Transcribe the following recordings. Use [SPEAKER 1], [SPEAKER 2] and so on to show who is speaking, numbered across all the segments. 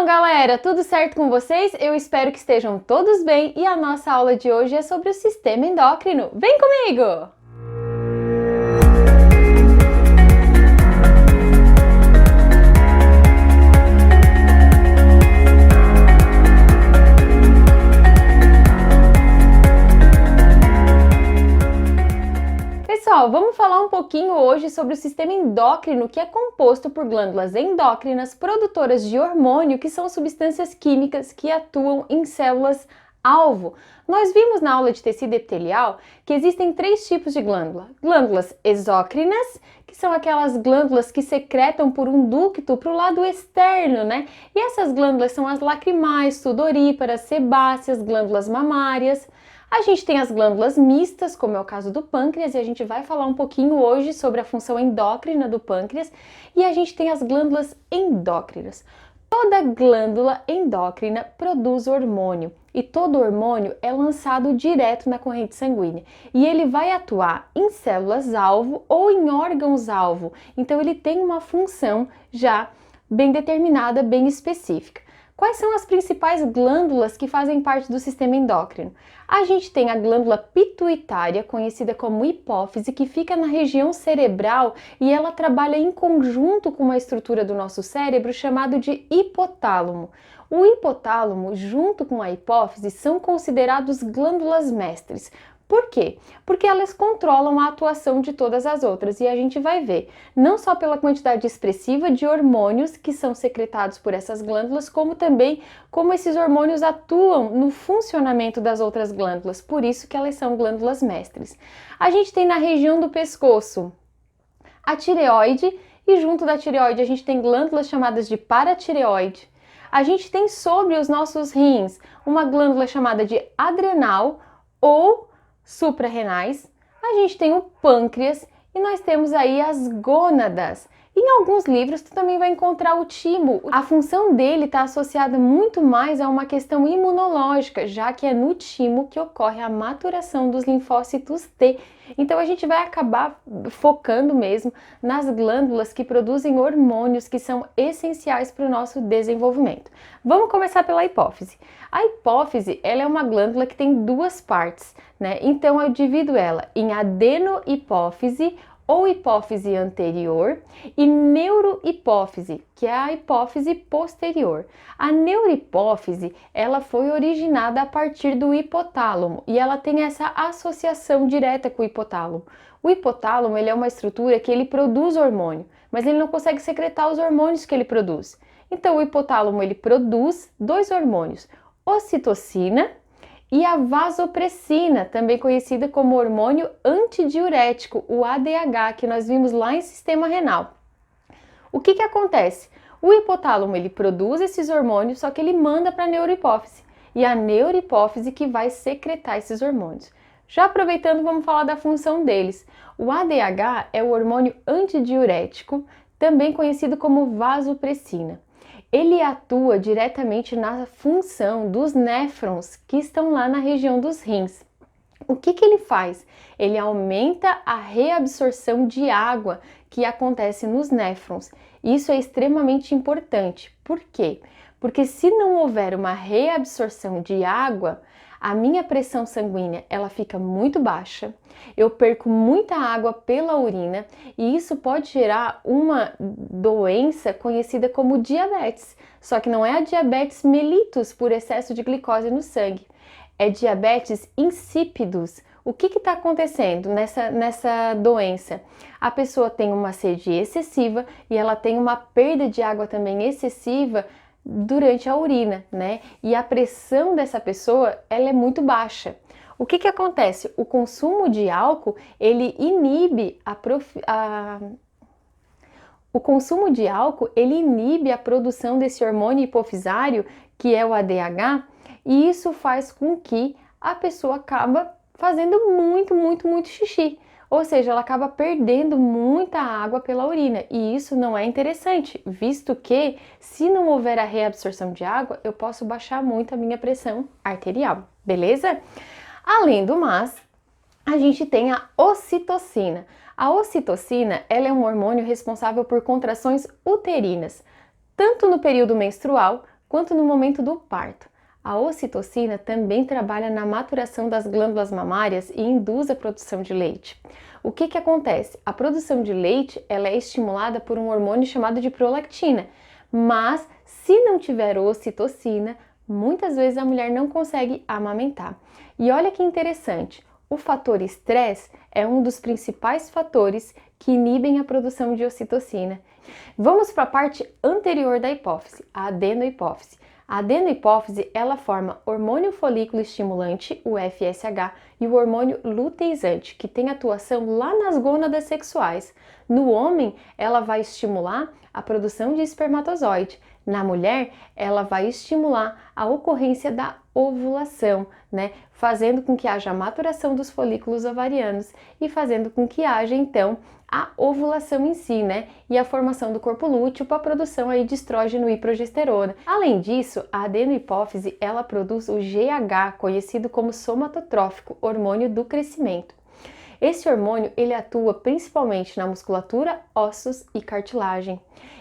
[SPEAKER 1] Então, galera, tudo certo com vocês? Eu espero que estejam todos bem e a nossa aula de hoje é sobre o sistema endócrino. Vem comigo! Pessoal, vamos falar um pouquinho hoje sobre o sistema endócrino, que é composto por glândulas endócrinas produtoras de hormônio, que são substâncias químicas que atuam em células-alvo. Nós vimos na aula de tecido epitelial que existem três tipos de glândula. Glândulas exócrinas, que são aquelas glândulas que secretam por um ducto para o lado externo, né? E essas glândulas são as lacrimais, sudoríparas, sebáceas, glândulas mamárias. A gente tem as glândulas mistas, como é o caso do pâncreas, e a gente vai falar um pouquinho hoje sobre a função endócrina do pâncreas. E a gente tem as glândulas endócrinas. Toda glândula endócrina produz hormônio e todo hormônio é lançado direto na corrente sanguínea e ele vai atuar em células-alvo ou em órgãos-alvo. Então ele tem uma função já bem determinada, bem específica. Quais são as principais glândulas que fazem parte do sistema endócrino? A gente tem a glândula pituitária, conhecida como hipófise, que fica na região cerebral e ela trabalha em conjunto com uma estrutura do nosso cérebro chamado de hipotálamo. O hipotálamo, junto com a hipófise, são considerados glândulas mestres. Por quê? Porque elas controlam a atuação de todas as outras e a gente vai ver, não só pela quantidade expressiva de hormônios que são secretados por essas glândulas, como também como esses hormônios atuam no funcionamento das outras glândulas, por isso que elas são glândulas mestres. A gente tem na região do pescoço a tireoide e junto da tireoide a gente tem glândulas chamadas de paratireoide. A gente tem sobre os nossos rins uma glândula chamada de adrenal ou suprarrenais, a gente tem o pâncreas e nós temos aí as gônadas. Em alguns livros tu também vai encontrar o timo. A função dele está associada muito mais a uma questão imunológica, já que é no timo que ocorre a maturação dos linfócitos T. Então a gente vai acabar focando mesmo nas glândulas que produzem hormônios que são essenciais para o nosso desenvolvimento. Vamos começar pela hipófise. A hipófise, ela é uma glândula que tem duas partes, né? Então eu divido ela em adenohipófise ou hipófise anterior e neurohipófise, que é a hipófise posterior. A neurohipófise, ela foi originada a partir do hipotálamo e ela tem essa associação direta com o hipotálamo. O hipotálamo, ele é uma estrutura que ele produz hormônio, mas ele não consegue secretar os hormônios que ele produz. Então o hipotálamo, ele produz dois hormônios, ocitocina e a vasopressina, também conhecida como hormônio antidiurético, o ADH, que nós vimos lá em sistema renal. O que acontece? O hipotálamo ele produz esses hormônios, só que ele manda para a neurohipófise. E a neurohipófise que vai secretar esses hormônios. Já aproveitando, vamos falar da função deles. O ADH é o hormônio antidiurético, também conhecido como vasopressina. Ele atua diretamente na função dos néfrons que estão lá na região dos rins. O que ele faz? Ele aumenta a reabsorção de água que acontece nos néfrons. Isso é extremamente importante. Por quê? Porque se não houver uma reabsorção de água, a minha pressão sanguínea ela fica muito baixa, eu perco muita água pela urina e isso pode gerar uma doença conhecida como diabetes. Só que não é a diabetes mellitus por excesso de glicose no sangue, é diabetes insípidos. O que está acontecendo nessa doença? A pessoa tem uma sede excessiva e ela tem uma perda de água também excessiva durante a urina, né? E a pressão dessa pessoa, ela é muito baixa. O que acontece? O consumo de álcool, ele inibe o consumo de álcool, ele inibe a produção desse hormônio hipofisário, que é o ADH, e isso faz com que a pessoa acaba fazendo muito xixi. Ou seja, ela acaba perdendo muita água pela urina e isso não é interessante, visto que se não houver a reabsorção de água, eu posso baixar muito a minha pressão arterial, beleza? Além do mais, a gente tem a ocitocina. A ocitocina, ela é um hormônio responsável por contrações uterinas, tanto no período menstrual quanto no momento do parto. A ocitocina também trabalha na maturação das glândulas mamárias e induz a produção de leite. O que acontece? A produção de leite ela é estimulada por um hormônio chamado de prolactina, mas se não tiver ocitocina, muitas vezes a mulher não consegue amamentar. E olha que interessante, o fator estresse é um dos principais fatores que inibem a produção de ocitocina. Vamos para a parte anterior da hipófise, a adenohipófise. A adenohipófise, ela forma hormônio folículo estimulante, o FSH, e o hormônio luteizante, que tem atuação lá nas gônadas sexuais. No homem, ela vai estimular a produção de espermatozoide. Na mulher, ela vai estimular a ocorrência da ovulação, né? Fazendo com que haja a maturação dos folículos ovarianos e fazendo com que haja, então, a ovulação em si, né? E a formação do corpo lúteo para a produção aí de estrógeno e progesterona. Além disso, a adenohipófise, ela produz o GH, conhecido como somatotrófico, hormônio do crescimento. Esse hormônio, ele atua principalmente na musculatura, ossos e cartilagem.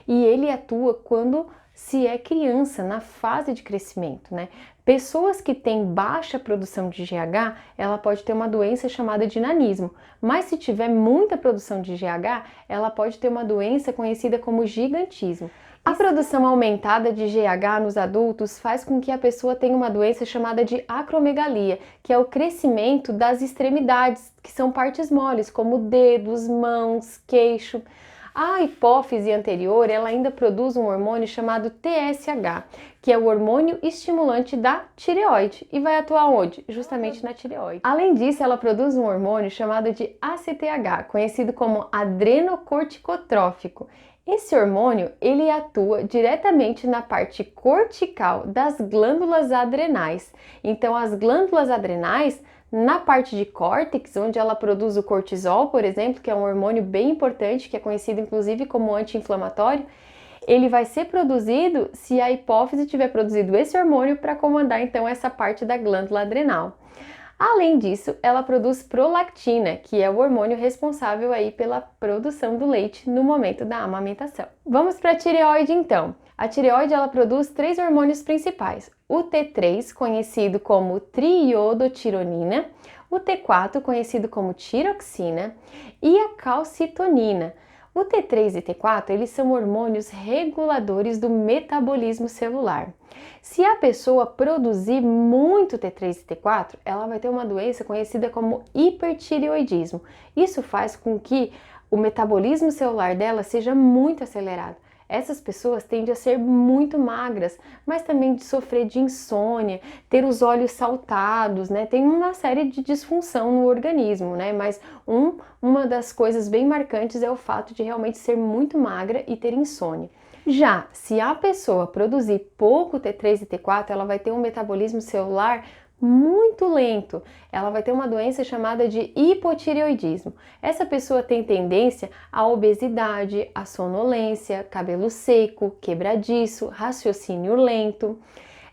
[SPEAKER 1] E ele atua quando se é criança, na fase de crescimento, né? Pessoas que têm baixa produção de GH, ela pode ter uma doença chamada de nanismo, mas se tiver muita produção de GH, ela pode ter uma doença conhecida como gigantismo. A produção aumentada de GH nos adultos faz com que a pessoa tenha uma doença chamada de acromegalia, que é o crescimento das extremidades, que são partes moles, como dedos, mãos, queixo. A hipófise anterior, ela ainda produz um hormônio chamado TSH, que é o hormônio estimulante da tireoide e vai atuar onde? Justamente na tireoide. Além disso, ela produz um hormônio chamado de ACTH, conhecido como adrenocorticotrófico. Esse hormônio, ele atua diretamente na parte cortical das glândulas adrenais. Então, as glândulas adrenais, na parte de córtex, onde ela produz o cortisol, por exemplo, que é um hormônio bem importante, que é conhecido inclusive como anti-inflamatório, ele vai ser produzido se a hipófise tiver produzido esse hormônio para comandar então essa parte da glândula adrenal. Além disso, ela produz prolactina, que é o hormônio responsável aí pela produção do leite no momento da amamentação. Vamos para a tireoide então. A tireoide ela produz 3 hormônios principais: o T3, conhecido como triiodotironina, o T4, conhecido como tiroxina, e a calcitonina. O T3 e T4, eles são hormônios reguladores do metabolismo celular. Se a pessoa produzir muito T3 e T4, ela vai ter uma doença conhecida como hipertireoidismo. Isso faz com que o metabolismo celular dela seja muito acelerado. Essas pessoas tendem a ser muito magras, mas também de sofrer de insônia, ter os olhos saltados, né? Tem uma série de disfunção no organismo, né? Mas uma das coisas bem marcantes é o fato de realmente ser muito magra e ter insônia. Já se a pessoa produzir pouco T3 e T4, ela vai ter um metabolismo celular muito lento. Ela vai ter uma doença chamada de hipotireoidismo. Essa pessoa tem tendência à obesidade, à sonolência, cabelo seco, quebradiço, raciocínio lento.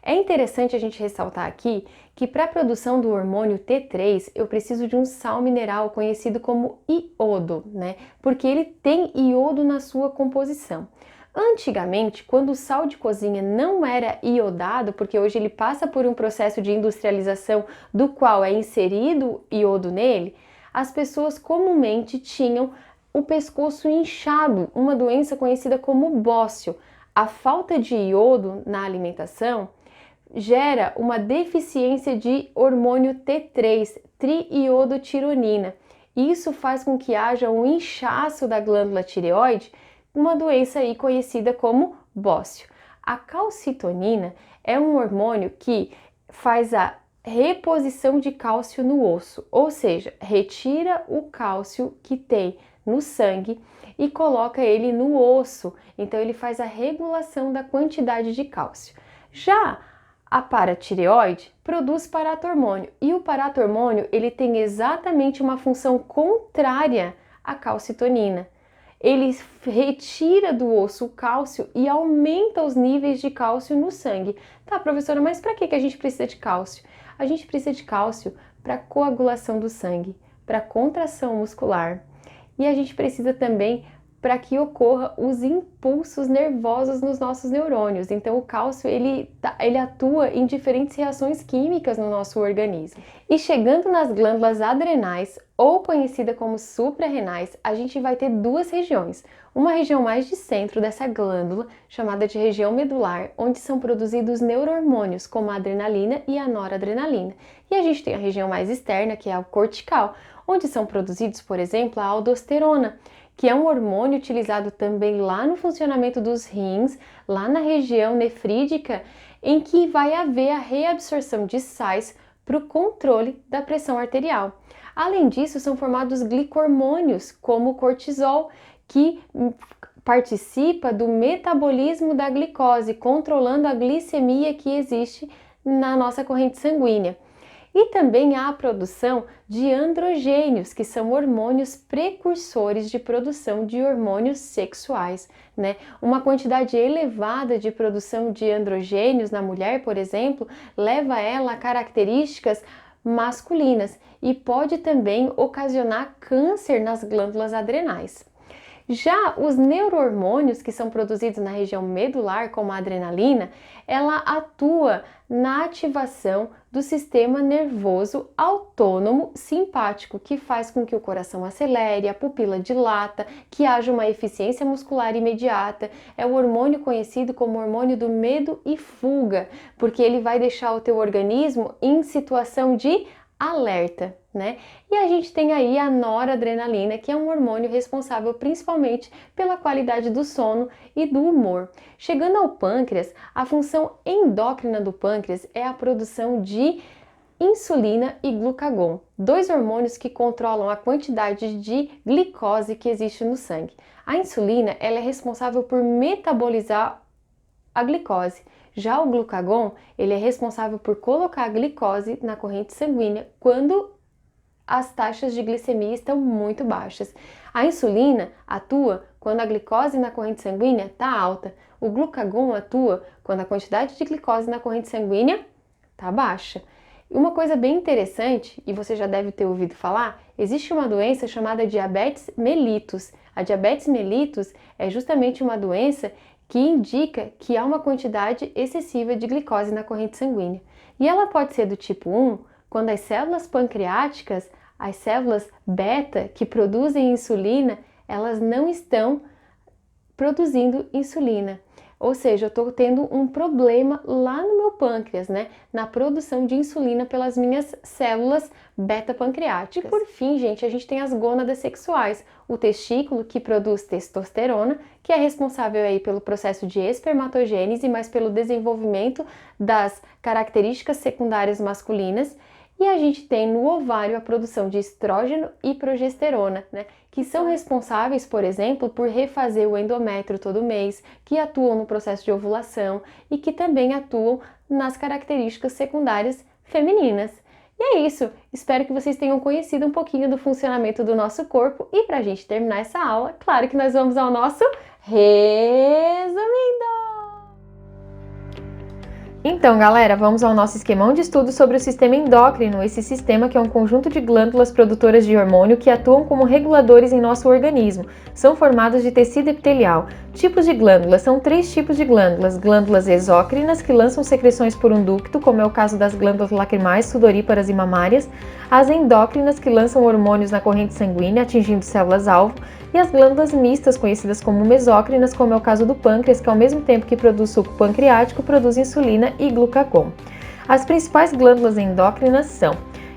[SPEAKER 1] É interessante a gente ressaltar aqui que para a produção do hormônio T3 eu preciso de um sal mineral conhecido como iodo, né? Porque ele tem iodo na sua composição. Antigamente, quando o sal de cozinha não era iodado, porque hoje ele passa por um processo de industrialização do qual é inserido iodo nele, as pessoas comumente tinham o pescoço inchado, uma doença conhecida como bócio. A falta de iodo na alimentação gera uma deficiência de hormônio T3, triiodotironina. Isso faz com que haja um inchaço da glândula tireoide, uma doença aí conhecida como bócio. A calcitonina é um hormônio que faz a reposição de cálcio no osso, ou seja, retira o cálcio que tem no sangue e coloca ele no osso. Então ele faz a regulação da quantidade de cálcio. Já a paratireoide produz paratormônio e o paratormônio ele tem exatamente uma função contrária à calcitonina. Ele retira do osso o cálcio e aumenta os níveis de cálcio no sangue. Tá, professora, mas para que a gente precisa de cálcio? A gente precisa de cálcio para coagulação do sangue, para contração muscular. E a gente precisa também para que ocorra os impulsos nervosos nos nossos neurônios. Então o cálcio ele atua em diferentes reações químicas no nosso organismo. E chegando nas glândulas adrenais, ou conhecida como suprarrenais, a gente vai ter duas regiões. Uma região mais de centro dessa glândula, chamada de região medular, onde são produzidos neurohormônios como a adrenalina e a noradrenalina. E a gente tem a região mais externa, que é a cortical, onde são produzidos, por exemplo, a aldosterona, que é um hormônio utilizado também lá no funcionamento dos rins, lá na região nefrídica, em que vai haver a reabsorção de sais para o controle da pressão arterial. Além disso, são formados glicormônios, como o cortisol, que participa do metabolismo da glicose, controlando a glicemia que existe na nossa corrente sanguínea. E também há a produção de androgênios, que são hormônios precursores de produção de hormônios sexuais, né? Uma quantidade elevada de produção de androgênios na mulher, por exemplo, leva ela a características masculinas e pode também ocasionar câncer nas glândulas adrenais. Já os neurohormônios que são produzidos na região medular, como a adrenalina, ela atua na ativação do sistema nervoso autônomo simpático, que faz com que o coração acelere, a pupila dilata, que haja uma eficiência muscular imediata. É o hormônio conhecido como hormônio do medo e fuga, porque ele vai deixar o teu organismo em situação de alerta, né? E a gente tem aí a noradrenalina, que é um hormônio responsável principalmente pela qualidade do sono e do humor. Chegando ao pâncreas, a função endócrina do pâncreas é a produção de insulina e glucagon, dois hormônios que controlam a quantidade de glicose que existe no sangue. A insulina, ela é responsável por metabolizar a glicose. Já o glucagon, ele é responsável por colocar a glicose na corrente sanguínea quando as taxas de glicemia estão muito baixas. A insulina atua quando a glicose na corrente sanguínea está alta. O glucagon atua quando a quantidade de glicose na corrente sanguínea está baixa. E uma coisa bem interessante, e você já deve ter ouvido falar, existe uma doença chamada diabetes mellitus. A diabetes mellitus é justamente uma doença que indica que há uma quantidade excessiva de glicose na corrente sanguínea. E ela pode ser do tipo 1, quando as células pancreáticas, as células beta que produzem insulina, elas não estão produzindo insulina. Ou seja, eu estou tendo um problema lá no meu pâncreas, né? Na produção de insulina pelas minhas células beta-pancreáticas. E por fim, gente, a gente tem as gônadas sexuais. O testículo, que produz testosterona, que é responsável aí pelo processo de espermatogênese, mas pelo desenvolvimento das características secundárias masculinas. E a gente tem no ovário a produção de estrógeno e progesterona, né? Que são responsáveis, por exemplo, por refazer o endométrio todo mês, que atuam no processo de ovulação e que também atuam nas características secundárias femininas. E é isso, espero que vocês tenham conhecido um pouquinho do funcionamento do nosso corpo e para a gente terminar essa aula, claro que nós vamos ao nosso resumindo! Então, galera, vamos ao nosso esquemão de estudo sobre o sistema endócrino, esse sistema que é um conjunto de glândulas produtoras de hormônio que atuam como reguladores em nosso organismo. São formadas de tecido epitelial. Tipos de glândulas. São 3 tipos de glândulas. Glândulas exócrinas, que lançam secreções por um ducto, como é o caso das glândulas lacrimais, sudoríparas e mamárias. As endócrinas, que lançam hormônios na corrente sanguínea, atingindo células-alvo. E as glândulas mistas, conhecidas como mesócrinas, como é o caso do pâncreas, que ao mesmo tempo que produz suco pancreático, produz insulina e glucagon. As principais glândulas endócrinas são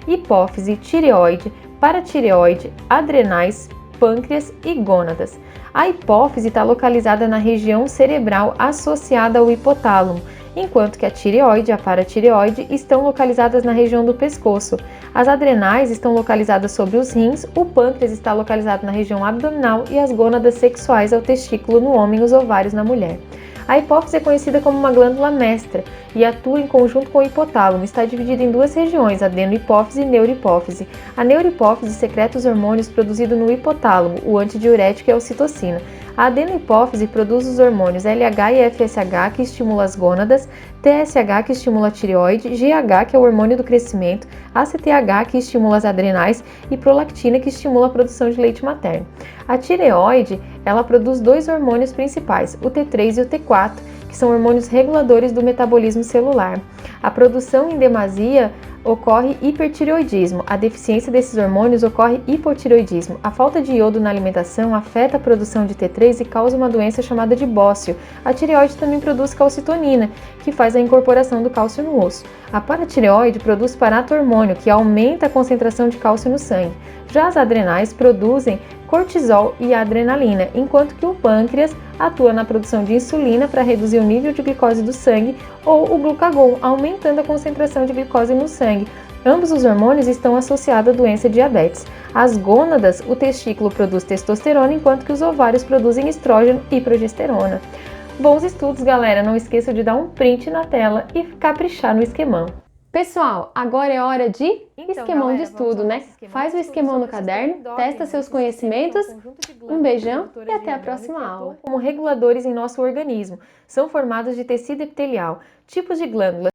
[SPEAKER 1] hipófise, tireoide, paratireoide, adrenais, pâncreas e gônadas. A hipófise está localizada na região cerebral associada ao hipotálamo, enquanto que a tireoide e a paratireoide estão localizadas na região do pescoço. As adrenais estão localizadas sobre os rins, o pâncreas está localizado na região abdominal e as gônadas sexuais é o testículo no homem e os ovários na mulher. A hipófise é conhecida como uma glândula mestra e atua em conjunto com o hipotálamo. Está dividida em 2 regiões, adenohipófise e neurohipófise. A neurohipófise secreta os hormônios produzidos no hipotálamo, o antidiurético e a ocitocina.
[SPEAKER 2] A adenohipófise produz os hormônios LH e FSH, que estimulam as gônadas, TSH, que estimula a tireoide, GH, que é o hormônio do crescimento, ACTH, que estimula as adrenais, e prolactina, que estimula a produção de leite materno. A tireoide, ela produz dois hormônios principais, o T3 e o T4, que são hormônios reguladores do metabolismo celular. A produção em demasia ocorre hipertireoidismo. A deficiência desses hormônios ocorre hipotireoidismo. A falta de iodo na alimentação afeta a produção de T3 e causa uma doença chamada de bócio. A tireoide também produz calcitonina, que faz a incorporação do cálcio no osso. A paratireoide produz paratormônio, que aumenta a concentração de cálcio no sangue. Já as adrenais produzem cortisol e adrenalina, enquanto que o pâncreas atua na produção de insulina para reduzir o nível de glicose do sangue, ou o glucagon, aumentando a concentração de glicose no sangue. Ambos os hormônios estão associados à doença diabetes. As gônadas, o testículo produz testosterona, enquanto que os ovários produzem estrógeno e progesterona. Bons estudos, galera! Não esqueça de dar um print na tela e caprichar no esquemão.
[SPEAKER 1] Pessoal, agora é hora de esquemão
[SPEAKER 2] galera,
[SPEAKER 1] de estudo, né? Faz o esquemão no caderno, testa seus conhecimentos. Um beijão e até a próxima aula.
[SPEAKER 2] Como reguladores em nosso organismo, são formados de tecido epitelial, tipos de glândulas.